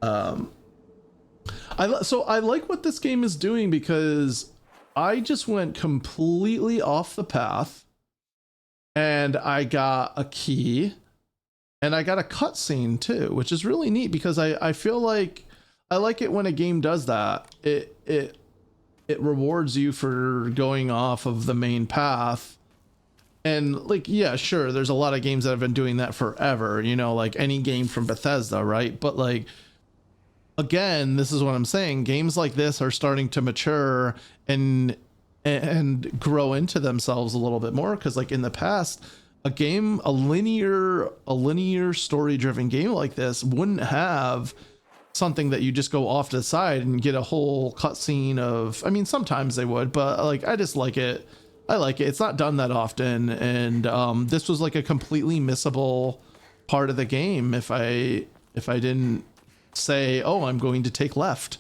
Um, so I like what this game is doing because I just went completely off the path and I got a key and I got a cutscene too, which is really neat because I feel like I like it when a game does that. It rewards you for going off of the main path. And like, yeah, sure, there's a lot of games that have been doing that forever, you know, like any game from Bethesda, right? But like, again, this is what I'm saying. Games like this are starting to mature and grow into themselves a little bit more. Cause like in the past, a linear story driven game like this wouldn't have something that you just go off to the side and get a whole cutscene of. I mean, sometimes they would, but like I just like it. I like it. It's not done that often, and this was like a completely missable part of the game if I didn't say, oh, I'm going to take left.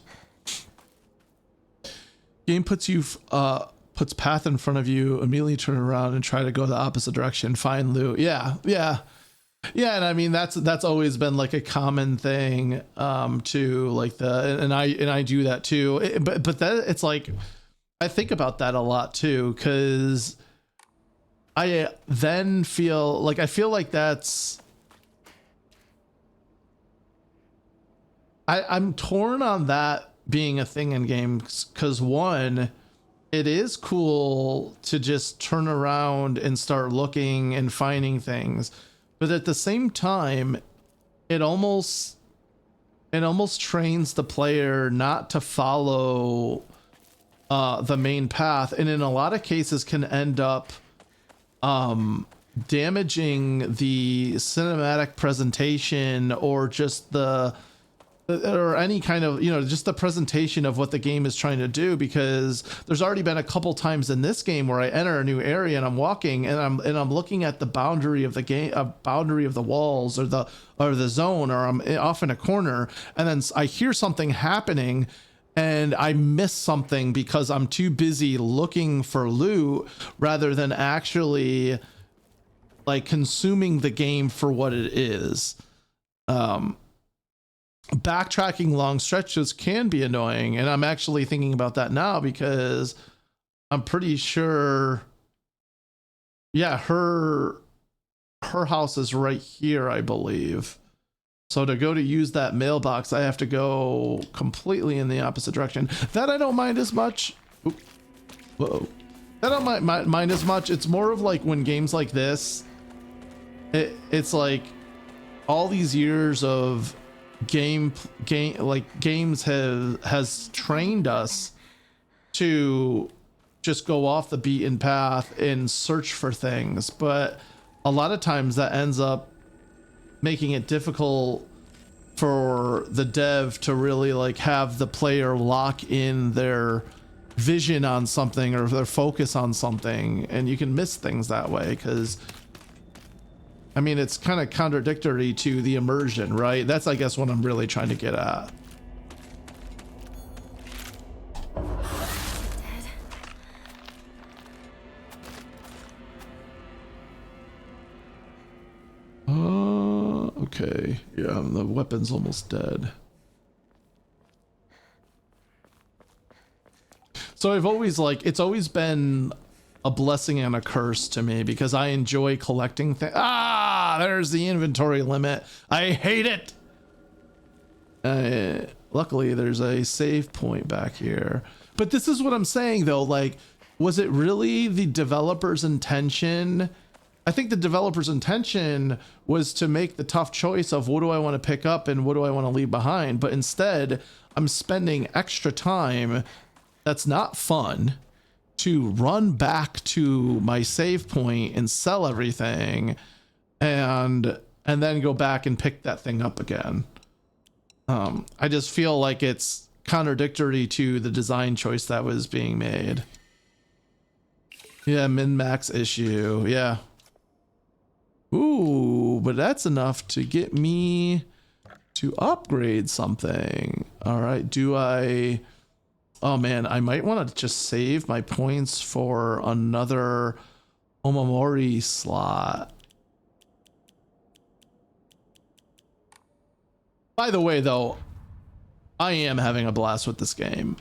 Game puts path in front of you, immediately turn around and try to go the opposite direction, find loot. Yeah, and I mean that's always been like a common thing to like and I do that too. But that it's like I think about that a lot too, because I then feel like that's I'm torn on that being a thing in games, because one, it is cool to just turn around and start looking and finding things, but at the same time it almost trains the player not to follow the main path, and in a lot of cases can end up damaging the cinematic presentation or just or any kind of, you know, just the presentation of what the game is trying to do, because there's already been a couple times in this game where I enter a new area and I'm walking and I'm looking at the boundary of the game, boundary of the walls or the zone, or I'm off in a corner, and then I hear something happening and I miss something because I'm too busy looking for loot rather than actually like consuming the game for what it is. Backtracking long stretches can be annoying, and I'm actually thinking about that now because I'm pretty sure, yeah, her house is right here, I believe. So to go to use that mailbox, I have to go completely in the opposite direction. That I don't mind as much. Oop. Whoa. I don't mind as much. It's more of like when games like this, it's like all these years of games has trained us to just go off the beaten path and search for things, but a lot of times that ends up making it difficult for the dev to really like have the player lock in their vision on something or their focus on something, and you can miss things that way because I mean, it's kind of contradictory to the immersion, right? That's, I guess, what I'm really trying to get at. Okay. Yeah, the weapon's almost dead. So I've always it's always been a blessing and a curse to me because I enjoy collecting things. Ah, there's the inventory limit. I hate it. Luckily there's a save point back here, but this is what I'm saying though. Like, was it really the developer's intention? I think the developer's intention was to make the tough choice of what do I want to pick up and what do I want to leave behind, but instead I'm spending extra time that's not fun to run back to my save point and sell everything and then go back and pick that thing up again. I just feel like it's contradictory to the design choice that was being made. Yeah, min-max issue. Yeah. Ooh, but that's enough to get me to upgrade something. All right, do I... Oh man, I might want to just save my points for another Omamori slot. By the way, though, I am having a blast with this game.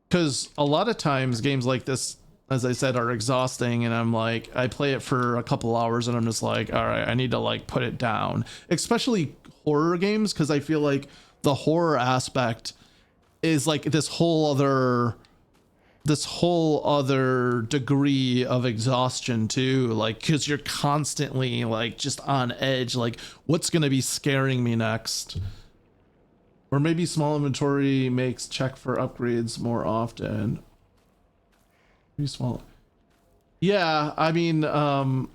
Because a lot of times games like this, as I said, are exhausting, and I'm like, I play it for a couple hours and I'm just like, all right, I need to like put it down. Especially horror games, because I feel like the horror aspect is like this whole other degree of exhaustion too, like because you're constantly like just on edge, like what's gonna be scaring me next. Or maybe small inventory makes check for upgrades more often. Maybe small. Yeah, I mean, I'm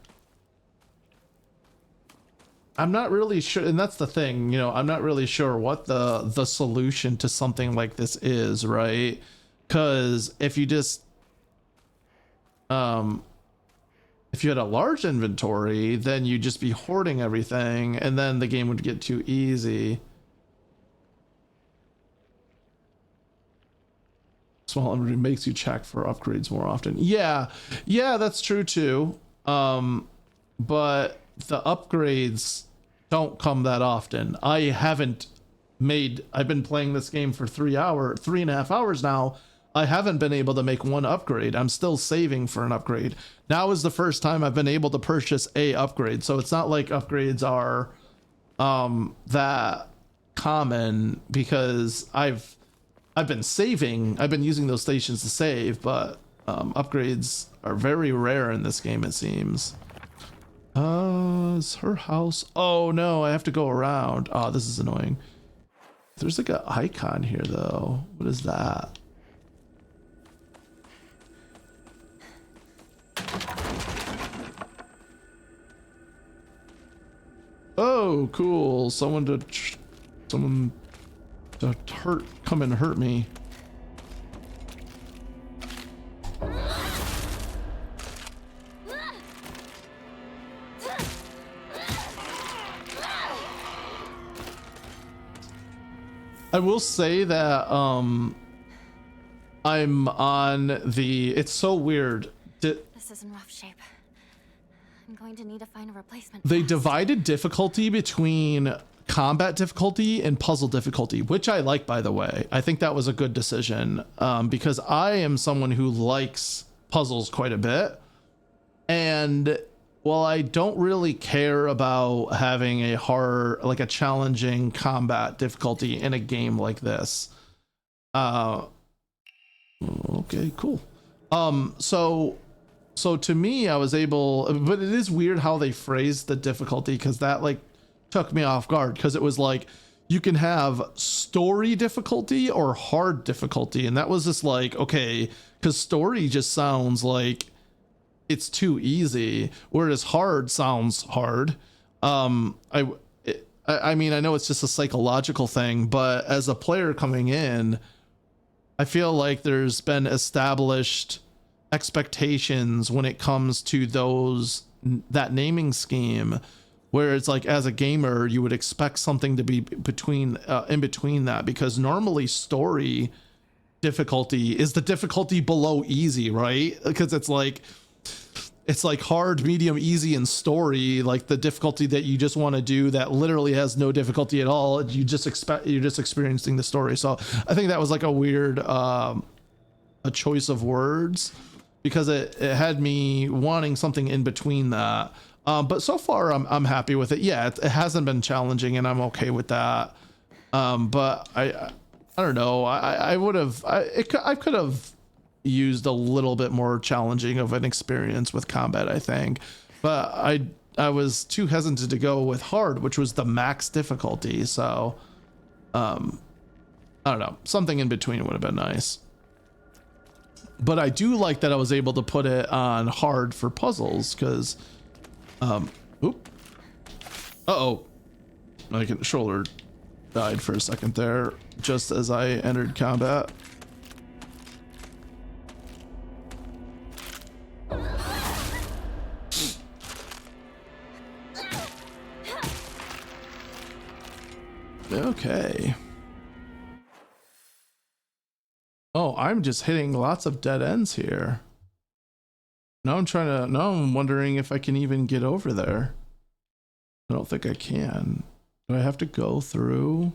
not really sure, and that's the thing, you know, I'm not really sure what the solution to something like this is, right? Because if you just if you had a large inventory, then you'd just be hoarding everything, and then the game would get too easy. Small inventory makes you check for upgrades more often. Yeah, that's true too. But the upgrades don't come that often. I've been playing this game for 3.5 hours now. I haven't been able to make one upgrade. I'm still saving for an upgrade. Now is the first time I've been able to purchase a upgrade. So it's not like upgrades are that common, because I've been saving. I've been using those stations to save, but upgrades are very rare in this game, it seems. Is her house? Oh no, I have to go around. Oh, this is annoying. There's like an icon here though. What is that? Oh, cool. Someone to come and hurt me. I will say that I'm on the, it's so weird. This is in rough shape. I'm going to need to find a replacement. They divided difficulty between combat difficulty and puzzle difficulty, which I like, by the way. I think that was a good decision, because I am someone who likes puzzles quite a bit. And while I don't really care about having a hard, like a challenging combat difficulty in a game like this, okay, cool. So to me, I was able, but it is weird how they phrased the difficulty, because that like took me off guard, because it was like you can have story difficulty or hard difficulty, and that was just like, okay, because story just sounds like it's too easy, whereas hard sounds hard. I mean, I know it's just a psychological thing, but as a player coming in, I feel like there's been established expectations when it comes to that naming scheme, where it's like, as a gamer, you would expect something to be in between that, because normally story difficulty is the difficulty below easy, right? Because it's like hard, medium, easy, and story, like the difficulty that you just want to do that literally has no difficulty at all. You're just experiencing the story. So I think that was like a weird a choice of words, because it had me wanting something in between that. But so far I'm happy with it. Yeah, it hasn't been challenging, and I'm okay with that. But I don't know. I could have used a little bit more challenging of an experience with combat, I think. But I was too hesitant to go with hard, which was the max difficulty. So I don't know. Something in between would have been nice. But I do like that I was able to put it on hard for puzzles, because oop. Uh-oh. My controller died for a second there, just as I entered combat. Okay. Oh, I'm just hitting lots of dead ends here. Now I'm wondering if I can even get over there. I don't think I can. Do I have to go through?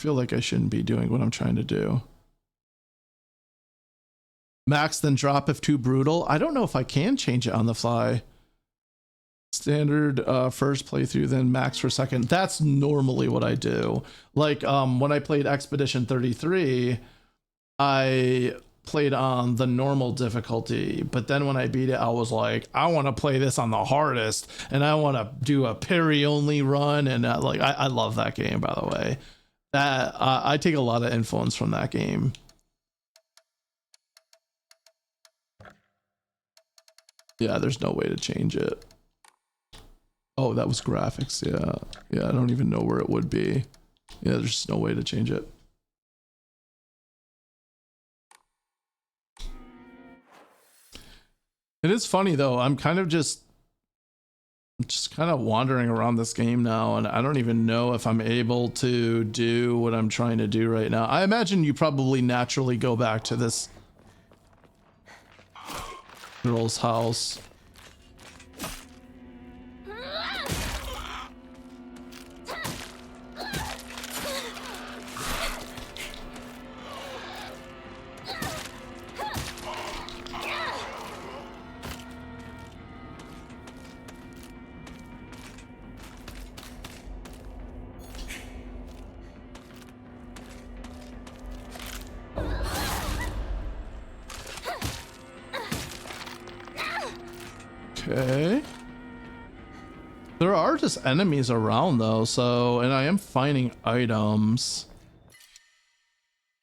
feel like I shouldn't be doing what I'm trying to do. Max, then drop if too brutal. I don't know if I can change it on the fly. Standard first playthrough, then max for second. That's normally what I do. Like when I played Expedition 33, I played on the normal difficulty, but then when I beat it, I was like, I want to play this on the hardest, and I want to do a parry only run, and like I love that game, by the way. That I take a lot of influence from that game. Yeah, there's no way to change it. Oh, that was graphics. Yeah, I don't even know where it would be. Yeah, there's just no way to change it. It is funny though. I'm kind of just kind of wandering around this game now, and I don't even know if I'm able to do what I'm trying to do right now. I imagine you probably naturally go back to this girl's house. Okay. There are just enemies around though, so, and I am finding items.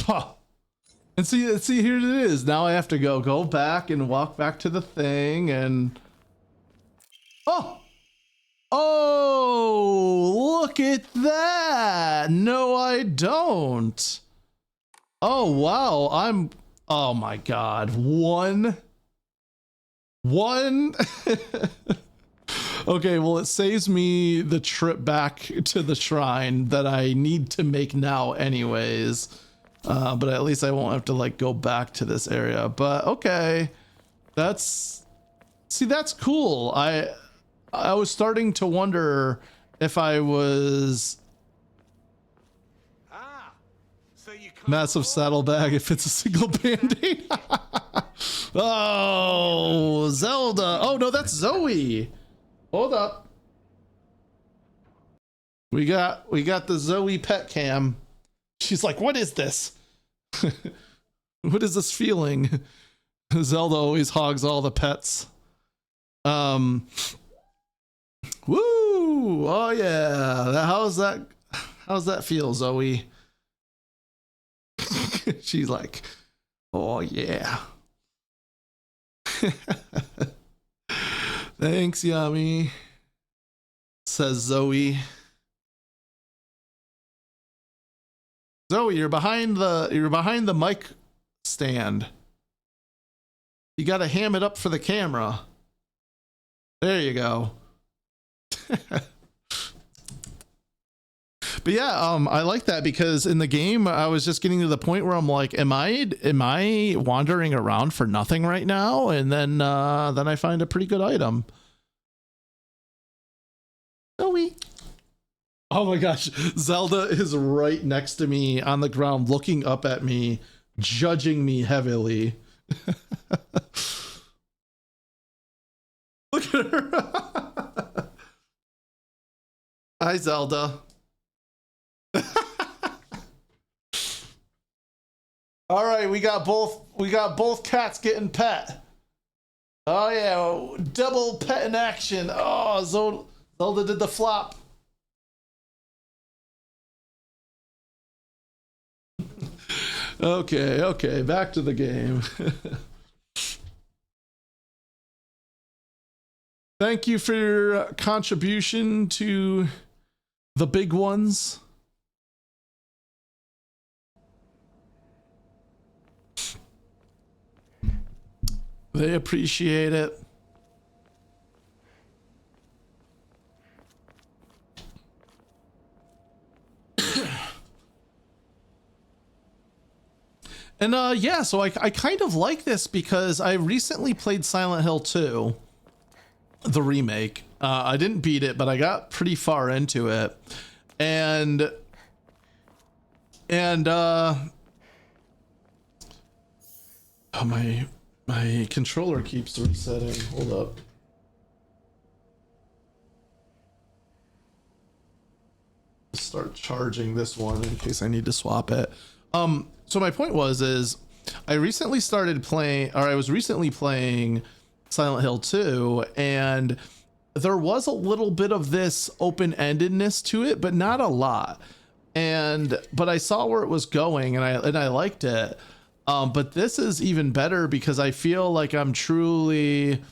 Huh. And see, here it is. Now I have to go back and walk back to the thing and... Oh, look at that. No, I don't. Oh, wow. Oh my God. One. Okay, well, it saves me the trip back to the shrine that I need to make now anyways. But at least I won't have to like go back to this area. But okay, that's cool. I was starting to wonder if I was massive saddlebag if it's a single band-aid. Oh, Zelda. Oh no, that's Zoe. Hold up. We got the Zoe pet cam. She's like, what is this? What is this feeling? Zelda always hogs all the pets. Woo! Oh yeah. How's that feel, Zoe? She's like, oh yeah. Thanks, Yummy, says Zoe. Zoe, you're behind the mic stand. You gotta ham it up for the camera. There you go. But yeah, I like that because in the game I was just getting to the point where I'm like, am I wandering around for nothing right now? And then I find a pretty good item. Zoe. Oh my gosh, Zelda is right next to me on the ground, looking up at me, judging me heavily. Look at her. Hi, Zelda. All right, we got both cats getting pet. Oh yeah, double pet in action. Oh, Zelda did the flop. Okay, back to the game. Thank you for your contribution to the big ones. They appreciate it. And yeah, so I kind of like this because I recently played Silent Hill 2, the remake. I didn't beat it, but I got pretty far into it. And And oh, my controller keeps resetting. Hold up. Start charging this one in case I need to swap it. So my point is I recently started playing, or I was recently playing Silent Hill 2, and there was a little bit of this open-endedness to it, but not a lot. But I saw where it was going, and I liked it. But this is even better because I feel like I'm truly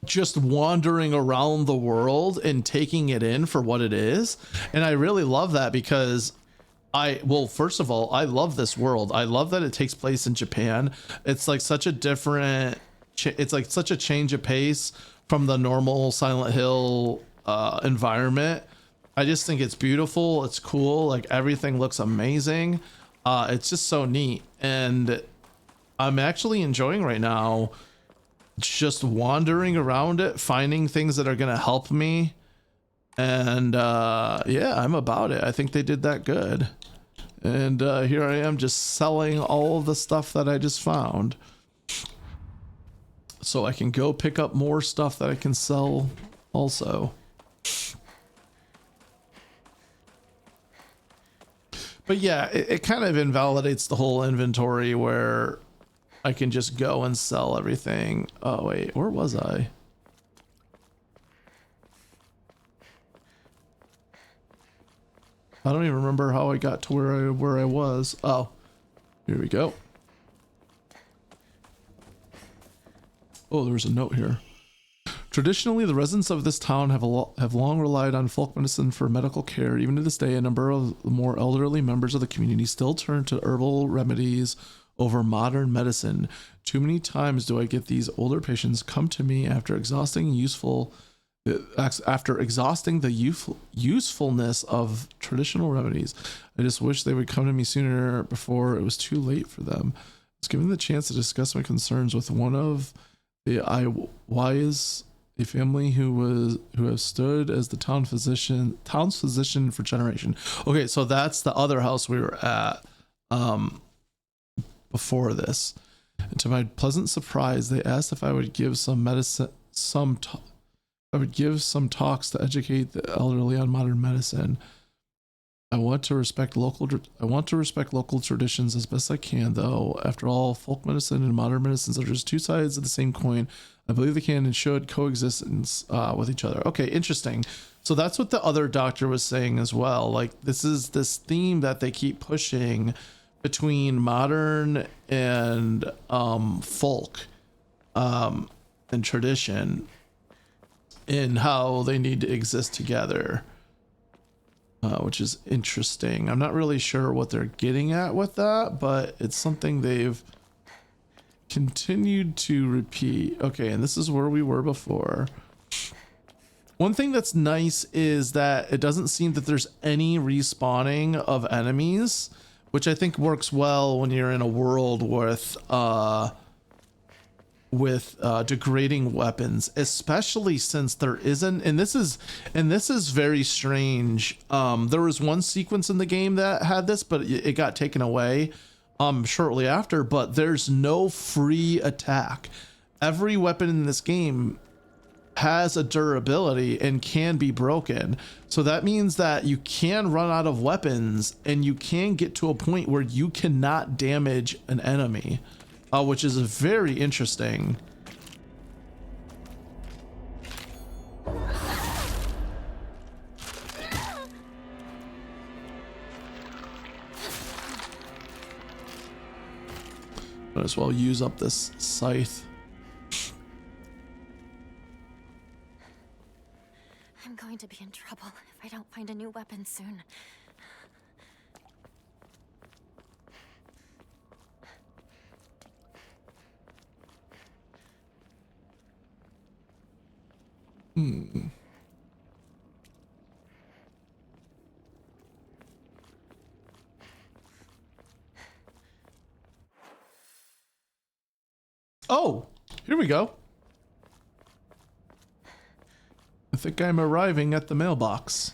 just wandering around the world and taking it in for what it is. And I really love that because well, first of all, I love this world. I love that it takes place in Japan. It's like such a different, it's like such a change of pace from the normal Silent Hill environment. I just think it's beautiful. It's cool. Like everything looks amazing. It's just so neat. And I'm actually enjoying right now just wandering around it, finding things that are going to help me. And yeah, I'm about it. I think they did that good. And here I am just selling all of the stuff that I just found. So I can go pick up more stuff that I can sell also. But yeah, it kind of invalidates the whole inventory where I can just go and sell everything. Oh wait, where was I? I don't even remember how I got to where I was. Oh, here we go. Oh, there's a note here. Traditionally, the residents of this town have long relied on folk medicine for medical care. Even to this day, a number of the more elderly members of the community still turn to herbal remedies over modern medicine. Too many times do I get these older patients come to me after exhausting the usefulness of traditional remedies. I just wish they would come to me sooner before it was too late for them. I was given the chance to discuss my concerns with one of the wise, a family who have stood as the town's physician for generation. Okay, so that's the other house we were at before this. And to my pleasant surprise, they asked if I would give some talks to educate the elderly on modern medicine. I want to respect local traditions as best I can, though. After all, folk medicine and modern medicines are just two sides of the same coin. I believe they can and should coexist with each other. Okay, interesting. So that's what the other doctor was saying as well. Like this is this theme that they keep pushing between modern and folk and tradition in how they need to exist together. Which is interesting. I'm not really sure what they're getting at with that, but it's something they've continued to repeat. Okay, and this is where we were before. One thing that's nice is that it doesn't seem that there's any respawning of enemies, which I think works well when you're in a world with degrading weapons, especially since there isn't, and this is very strange. There was one sequence in the game that had this, but it got taken away shortly after. But there's no free attack. Every weapon in this game has a durability and can be broken, so that means that you can run out of weapons and you can get to a point where you cannot damage an enemy. Which is very interesting. Might as well use up this scythe. I'm going to be in trouble if I don't find a new weapon soon. Oh, here we go. I think I'm arriving at the mailbox.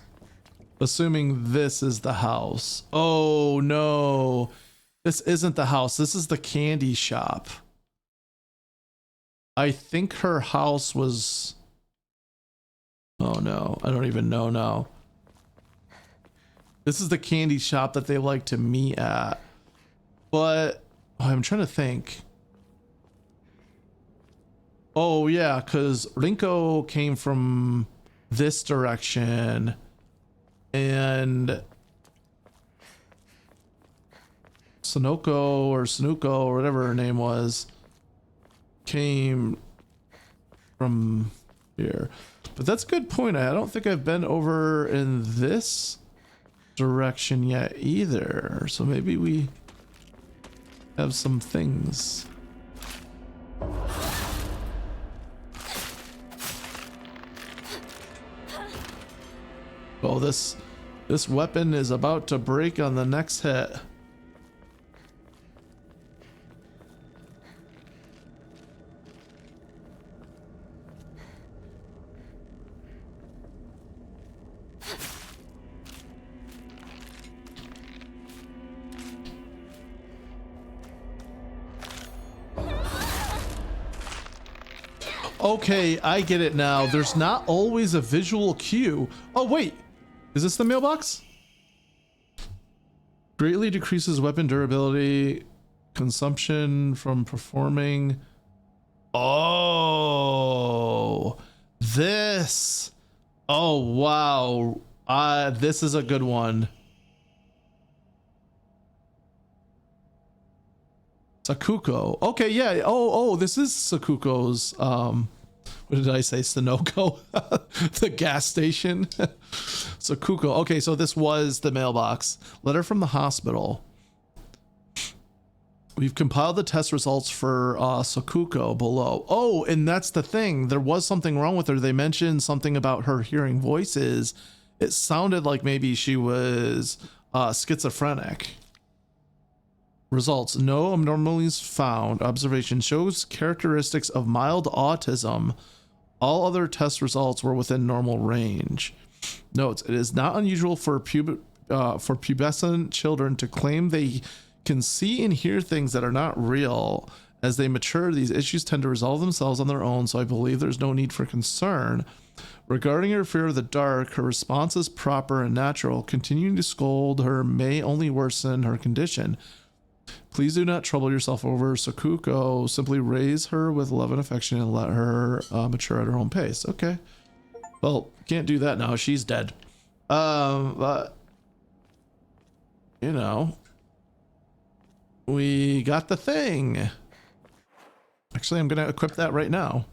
Assuming this is the house. Oh no, this isn't the house. This is the candy shop. I think her house was... Oh no, I don't even know now. This is the candy shop that they like to meet at. But I'm trying to think. Oh yeah, because Rinko came from this direction. And Sonoko or Sanuko or whatever her name was came from here. But that's a good point. I don't think I've been over in this direction yet either. So maybe we have some things. Oh, this weapon is about to break on the next hit. Okay, I get it now. There's not always a visual cue. Oh, wait. Is this the mailbox? Greatly decreases weapon durability, consumption from performing. Oh, this. Oh, wow. This is a good one. Sakuko. Okay, yeah. Oh, this is Sakuko's, what did I say? Sonoko? The gas station? Sakuko. Okay, so this was the mailbox. Letter from the hospital. We've compiled the test results for Sakuko below. Oh, and that's the thing. There was something wrong with her. They mentioned something about her hearing voices. It sounded like maybe she was schizophrenic. Results. No abnormalities found. Observation shows characteristics of mild autism. All other test results were within normal range. Notes. It is not unusual for pubescent children to claim they can see and hear things that are not real. As they mature, these issues tend to resolve themselves on their own, so I believe there's no need for concern. Regarding her fear of the dark, her response is proper and natural. Continuing to scold her may only worsen her condition. Please do not trouble yourself over Sakuko. Simply raise her with love and affection and let her mature at her own pace. Okay. Well, can't do that now. She's dead. But you know, we got the thing. Actually, I'm gonna equip that right now.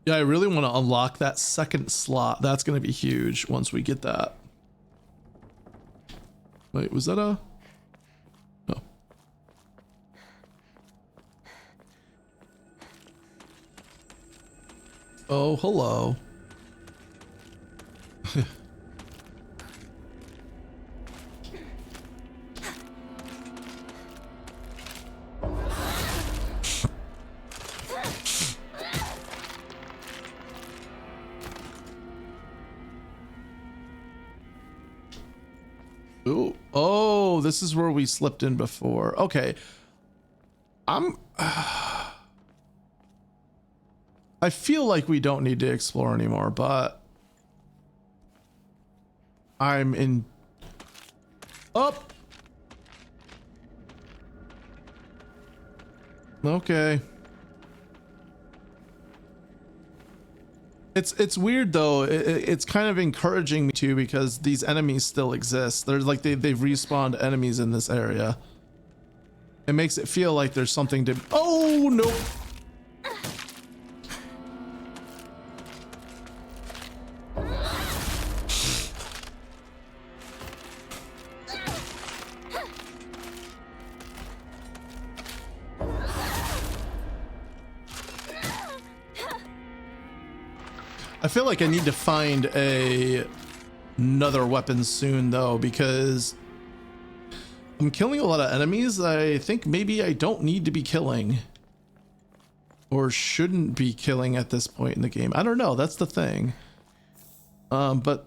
Yeah, I really want to unlock that second slot. That's going to be huge once we get that. Wait, was that a... No. Oh, hello. Ooh. Oh, this is where we slipped in before. Okay. I feel like we don't need to explore anymore, but I'm in up. Okay. It's weird though. It's kind of encouraging me to, because these enemies still exist. There's like they've respawned enemies in this area. It makes it feel like there's something to... Oh no. I feel like I need to find another weapon soon though, because I'm killing a lot of enemies I think maybe I don't need to be killing. or shouldn't be killing at this point in the game. I don't know. That's the thing. But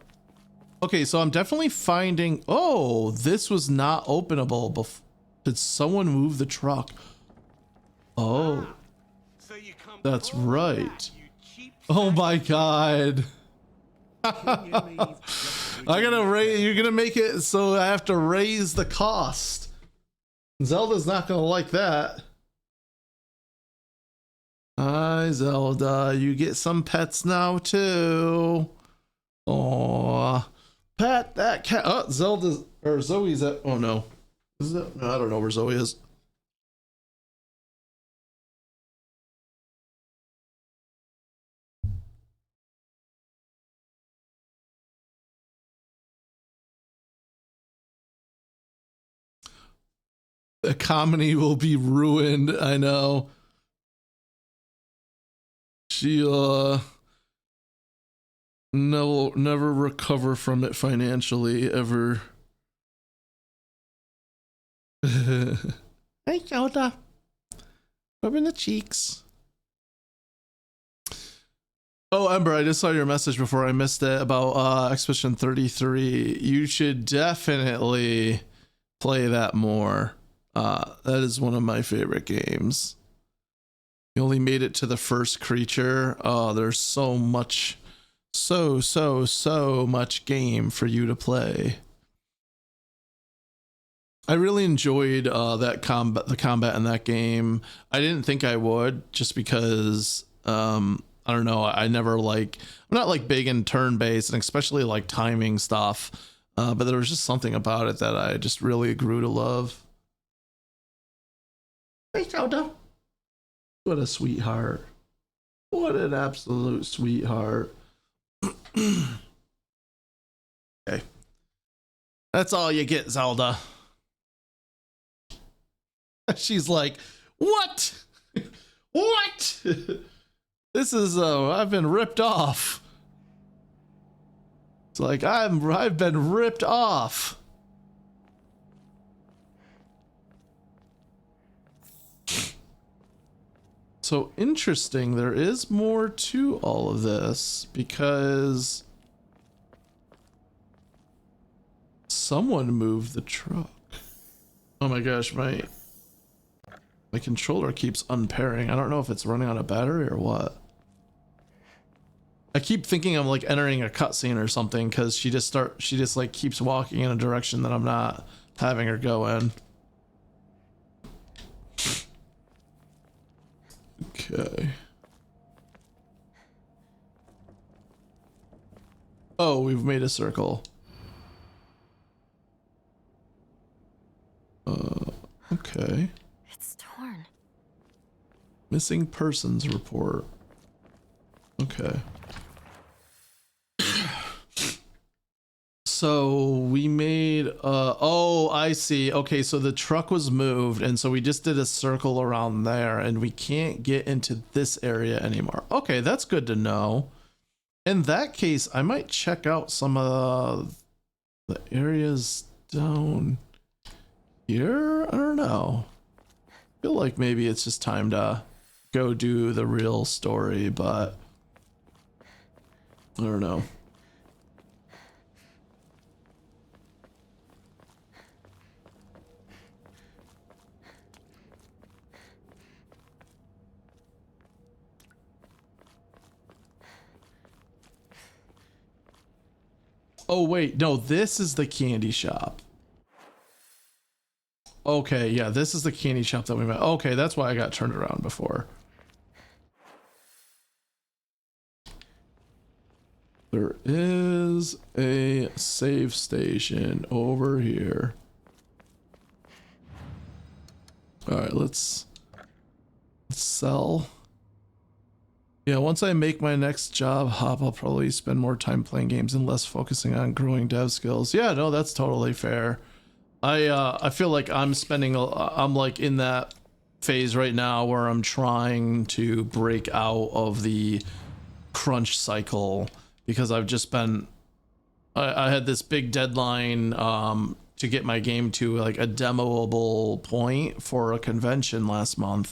okay, so I'm definitely finding. Oh, this was not openable before. Did someone move the truck? Oh, So you come that's right. back, you cheap Oh my god. I gotta raise. You're gonna make it so I have to raise the cost. Zelda's not gonna like that. Hi, Zelda. You get some pets now too. Aw, pet that cat. Oh, Zelda's or Zoe's at. Oh no, is it? No, I don't know where Zoe is. The comedy will be ruined. I know. She'll never recover from it financially ever. Hey, Zelda. Rubbing the cheeks. Oh, Ember, I just saw your message before I missed it about Expedition 33. You should definitely play that more. That is one of my favorite games. You only made it to the first creature. Oh, there's so much, so much game for you to play. I really enjoyed the combat in that game. I didn't think I would, just because I don't know. I'm not like big in turn-based, and especially like timing stuff. But there was just something about it that I just really grew to love. Hey, Zelda. What a sweetheart. What an absolute sweetheart. Okay. That's all you get, Zelda. She's like, what? What? This is, I've been ripped off. It's like, I've been ripped off. So interesting, there is more to all of this because someone moved the truck. Oh my gosh, my controller keeps unpairing. I don't know if it's running on a battery or what. I keep thinking I'm like entering a cutscene or something because she just like keeps walking in a direction that I'm not having her go in. Okay. Oh, we've made a circle. Okay. It's torn. Missing persons report. Okay. So we made oh, I see. Okay, so the truck was moved, and so we just did a circle around there, and we can't get into this area anymore. Okay, that's good to know. In that case, I might check out some of the areas down here. I don't know. I feel like maybe it's just time to go do the real story, but I don't know. Oh wait, no, this is the candy shop. Okay, yeah, this is the candy shop that we met. Okay, that's why I got turned around before. There is a save station over here. All right, let's sell. Yeah, once I make my next job hop, I'll probably spend more time playing games and less focusing on growing dev skills. Yeah, no, that's totally fair. I feel like I'm like in that phase right now where I'm trying to break out of the crunch cycle because I've just been I had this big deadline to get my game to like a demoable point for a convention last month.